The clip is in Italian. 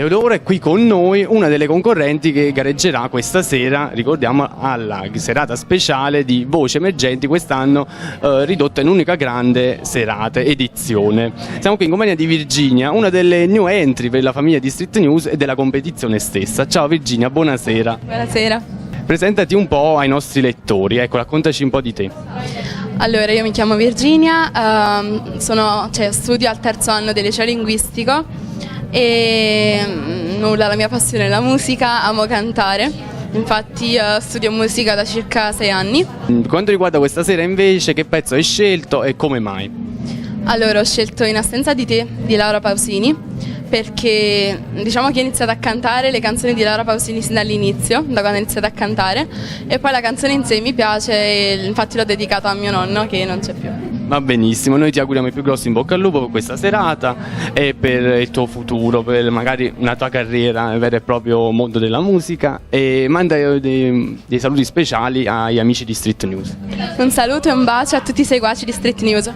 Ed ora è qui con noi una delle concorrenti che gareggerà questa sera, ricordiamo, alla serata speciale di Voci Emergenti, quest'anno ridotta in unica grande serata, edizione. Siamo qui in compagnia di Virginia, una delle new entry per la famiglia di Street News e della competizione stessa. Ciao Virginia, buonasera. Buonasera. Presentati un po' ai nostri lettori, ecco, raccontaci un po' di te. Allora, io mi chiamo Virginia, studio al terzo anno del liceo linguistico e la mia passione è la musica, amo cantare, infatti studio musica da circa 6 anni. Per quanto riguarda questa sera invece, che pezzo hai scelto e come mai? Allora, ho scelto In assenza di te di Laura Pausini perché diciamo che ho iniziato a cantare le canzoni di Laura Pausini sin dall'inizio, da quando ho iniziato a cantare, e poi la canzone in sé mi piace e infatti l'ho dedicata a mio nonno che non c'è più. Va benissimo, noi ti auguriamo il più grosso in bocca al lupo per questa serata e per il tuo futuro, per magari una tua carriera nel vero e proprio mondo della musica, e manda dei saluti speciali agli amici di Street News. Un saluto e un bacio a tutti i seguaci di Street News.